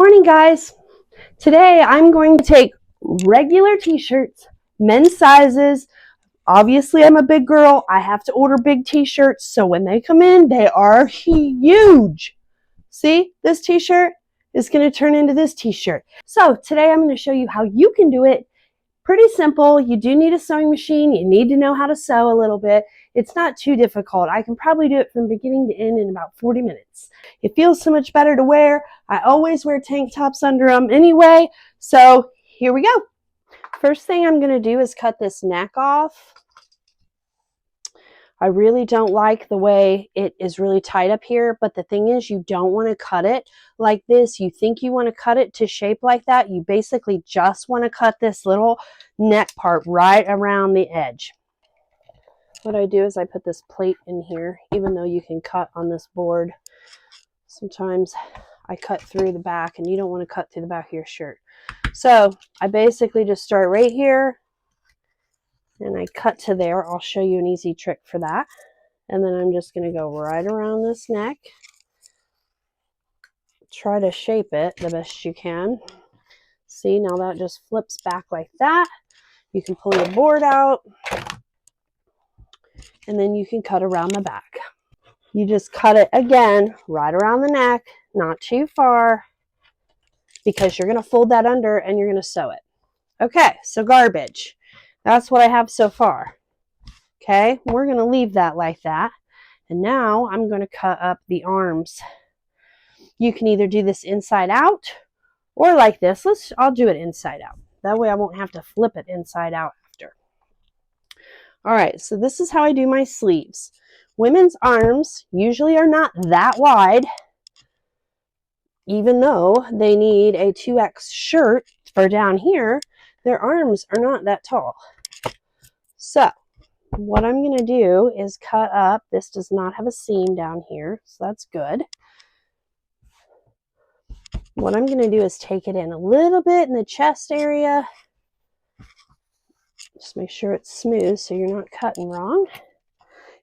Morning, guys. Today I'm going to take regular t-shirts, men's sizes. Obviously, I'm a big girl. I have to order big t-shirts, so when they come in, they are huge. See, this t-shirt is going to turn into this t-shirt. So today I'm going to show you how you can do it. Pretty simple. You do need a sewing machine. You need to know how to sew a little bit. It's not too difficult. I can probably do it from beginning to end in about 40 minutes. It feels so much better to wear. I always wear tank tops under them anyway. So here we go. First thing I'm going to do is cut this neck off. I really don't like the way it is really tight up here, but the thing is you don't want to cut it like this. You think you want to cut it to shape like that. You basically just want to cut this little neck part right around the edge. What I do is I put this plate in here, even though you can cut on this board. Sometimes I cut through the back and you don't want to cut through the back of your shirt. So I basically just start right here and I cut to there. I'll show you an easy trick for that. And then I'm just going to go right around this neck. Try to shape it the best you can. See, now that just flips back like that. You can pull your board out. And then you can cut around the back. You just cut it again right around the neck, not too far, because you're going to fold that under and you're going to sew it. Okay, so garbage. That's what I have so far. Okay, we're going to leave that like that. And now I'm going to cut up the arms. You can either do this inside out or like this. I'll do it inside out. That way I won't have to flip it inside out after. All right, so this is how I do my sleeves. Women's arms usually are not that wide, even though they need a 2X shirt for down here. Their arms are not that tall. So what I'm going to do is cut up. This does not have a seam down here, so that's good. What I'm going to do is take it in a little bit in the chest area. Just make sure it's smooth so you're not cutting wrong.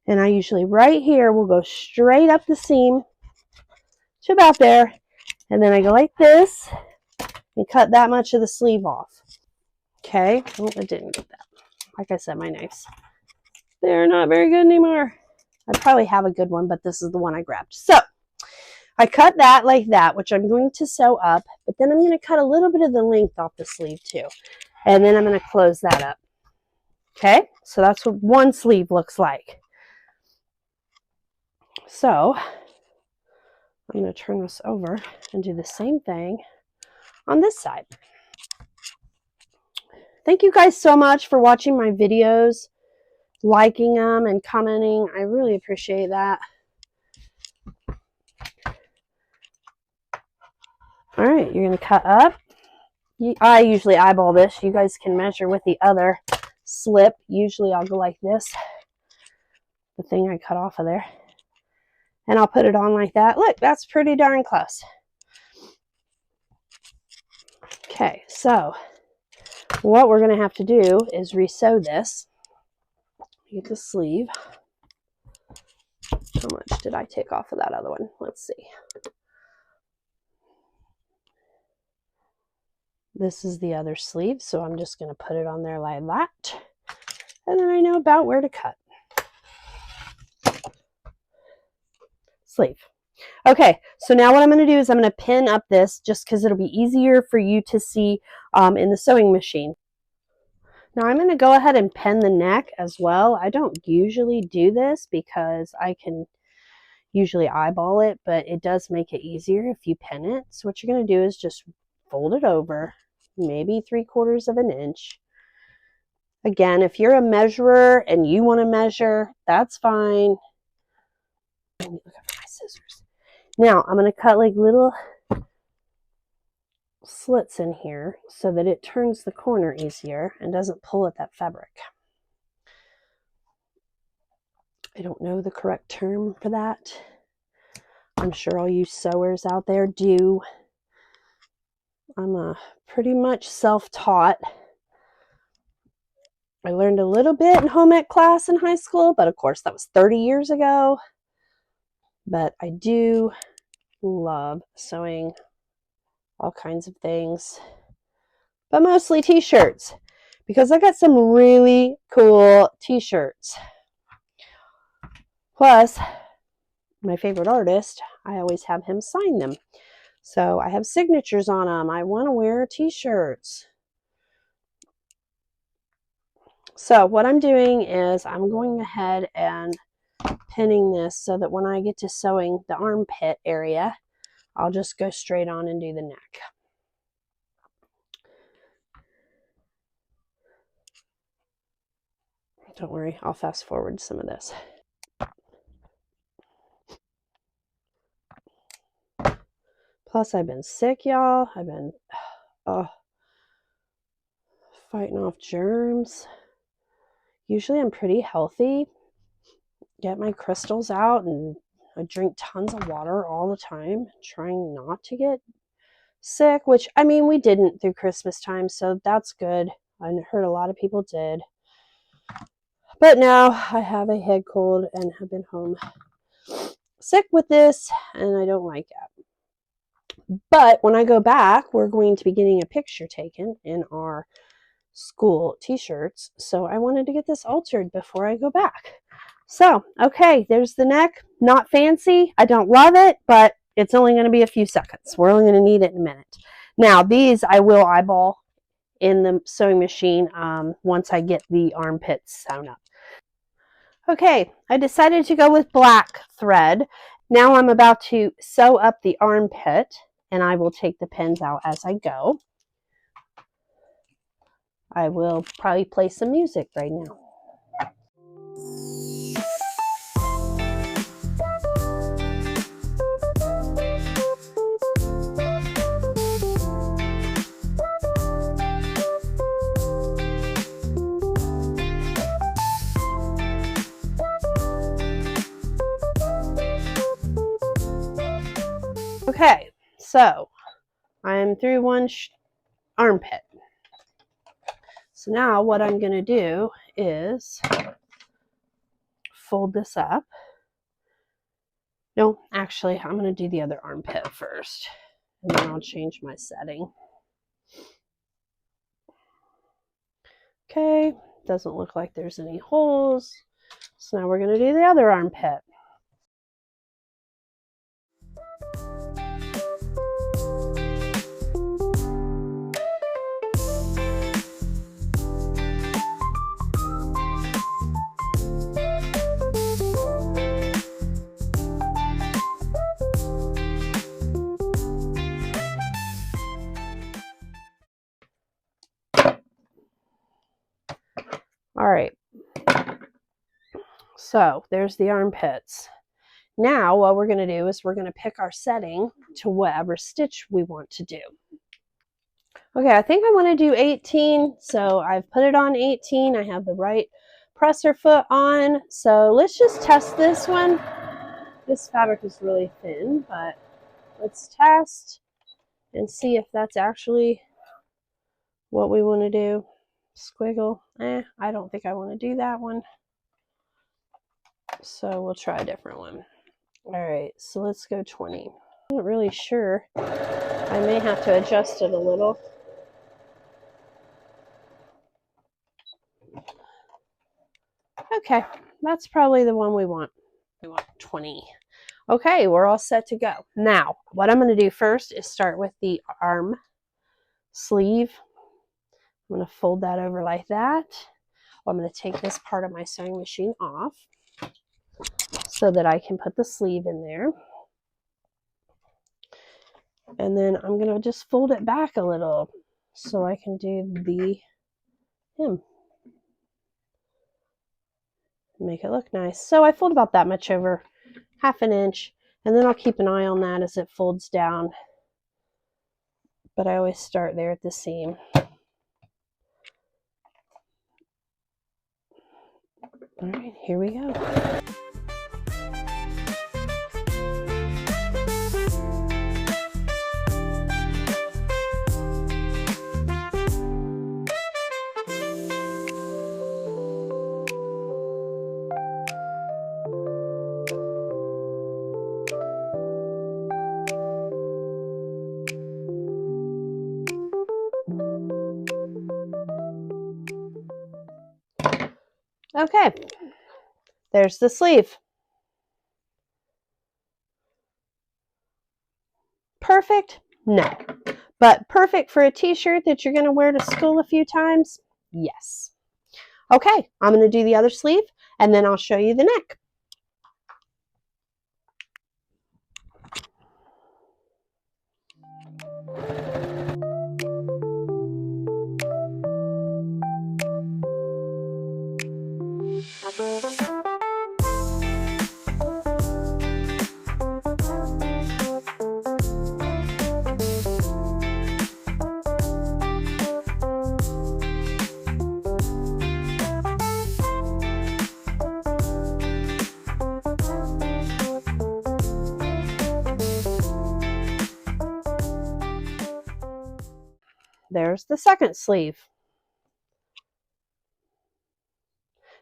And I usually right here will go straight up the seam to about there. And then I go like this and cut that much of the sleeve off. Okay. Oh, I didn't get that. Like I said, my knives, they're not very good anymore. I probably have a good one, but this is the one I grabbed. So I cut that like that, which I'm going to sew up. But then I'm going to cut a little bit of the length off the sleeve too. And then I'm going to close that up. Okay. So that's what one sleeve looks like. So I'm going to turn this over and do the same thing on this side. Thank you guys so much for watching my videos, liking them and commenting. I really appreciate that. All right, you're going to cut up. I usually eyeball this. You guys can measure with the other slip. Usually I'll go like this, the thing I cut off of there. And I'll put it on like that. Look, that's pretty darn close. Okay, so what we're going to have to do is re-sew this. Get the sleeve. How much did I take off of that other one? Let's see. This is the other sleeve, so I'm just going to put it on there like that. And then I know about where to cut. Sleeve. Okay, so now what I'm going to do is I'm going to pin up this just because it'll be easier for you to see in the sewing machine. Now I'm going to go ahead and pin the neck as well. I don't usually do this because I can usually eyeball it, but it does make it easier if you pin it. So what you're going to do is just fold it over, maybe 3/4 of an inch. Again, if you're a measurer and you want to measure, that's fine. Look at my scissors. Now I'm going to cut like little slits in here so that it turns the corner easier and doesn't pull at that fabric. I don't know the correct term for that. I'm sure all you sewers out there do. I'm pretty much self-taught. I learned a little bit in home ec class in high school, but of course that was 30 years ago. But I do love sewing all kinds of things, but mostly t-shirts because I got some really cool t-shirts. Plus, my favorite artist, I always have him sign them. So I have signatures on them. I want to wear t-shirts. So what I'm doing is I'm going ahead and pinning this so that when I get to sewing the armpit area, I'll just go straight on and do the neck. Don't worry, I'll fast forward some of this. Plus, I've been sick, y'all. I've been fighting off germs. Usually I'm pretty healthy. Get my crystals out and I drink tons of water all the time, trying not to get sick, which, I mean, we didn't through Christmas time, so that's good. I heard a lot of people did. But now I have a head cold and have been home sick with this, and I don't like it. But when I go back, we're going to be getting a picture taken in our school t-shirts, so I wanted to get this altered before I go back. So, okay, there's the neck. Not fancy. I don't love it, but it's only going to be a few seconds. We're only going to need it in a minute. Now, these I will eyeball in the sewing machine once I get the armpits sewn up. Okay, I decided to go with black thread. Now I'm about to sew up the armpit, and I will take the pins out as I go. I will probably play some music right now. Okay, so I'm through one armpit. So now what I'm going to do is fold this up. No, actually, I'm going to do the other armpit first, and then I'll change my setting. Okay, doesn't look like there's any holes. So now we're going to do the other armpit. All right, so there's the armpits. Now what we're going to do is we're going to pick our setting to whatever stitch we want to do. Okay, I think I want to do 18, so I've put it on 18. I have the right presser foot on, so let's just test this one. This fabric is really thin, but let's test and see if that's actually what we want to do. Squiggle. I don't think I want to do that one. So we'll try a different one. All right, so let's go 20. I'm not really sure. I may have to adjust it a little. Okay, that's probably the one we want. We want 20. Okay, we're all set to go. Now, what I'm going to do first is start with the arm sleeve. I'm going to fold that over like that. I'm going to take this part of my sewing machine off so that I can put the sleeve in there. And then I'm going to just fold it back a little so I can do the hem. Make it look nice. So I fold about that much over, half an inch, and then I'll keep an eye on that as it folds down. But I always start there at the seam. All right, here we go. Okay, there's the sleeve. Perfect? No. But perfect for a t-shirt that you're going to wear to school a few times? Yes. Okay, I'm going to do the other sleeve, and then I'll show you the neck. There's the second sleeve.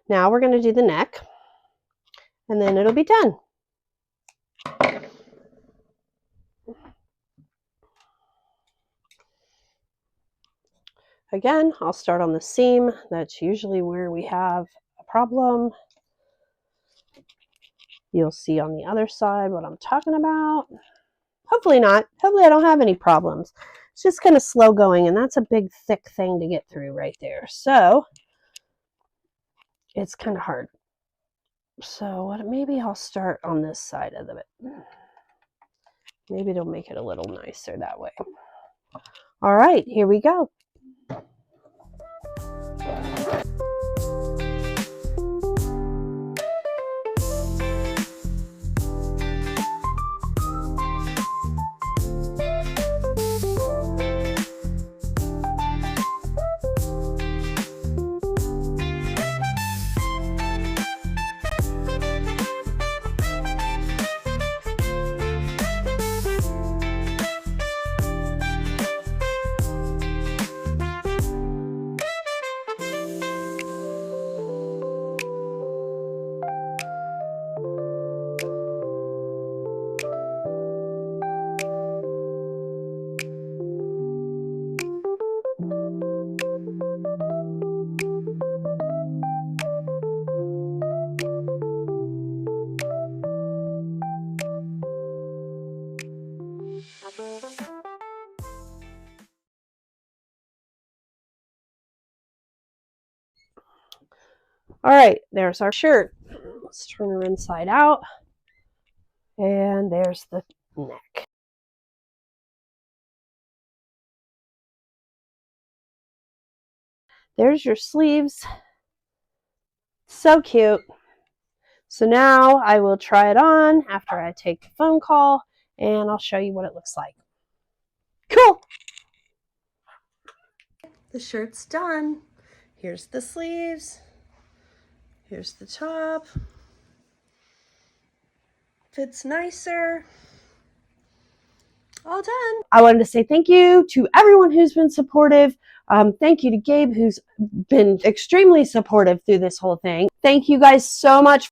Now we're going to do the neck, and then it'll be done. Again, I'll start on the seam. That's usually where we have a problem. You'll see on the other side what I'm talking about. Hopefully not. Hopefully I don't have any problems. It's just kind of slow going, and that's a big, thick thing to get through right there. So it's kind of hard. So maybe I'll start on this side of it. Maybe it'll make it a little nicer that way. All right, here we go. All right, there's our shirt. Let's turn her inside out. And there's the neck. There's your sleeves. So cute. So now I will try it on after I take the phone call, and I'll show you what it looks like. Cool. The shirt's done. Here's the sleeves. Here's the top. Fits nicer. All done. I wanted to say thank you to everyone who's been supportive. Thank you to Gabe, who's been extremely supportive through this whole thing. Thank you guys so much.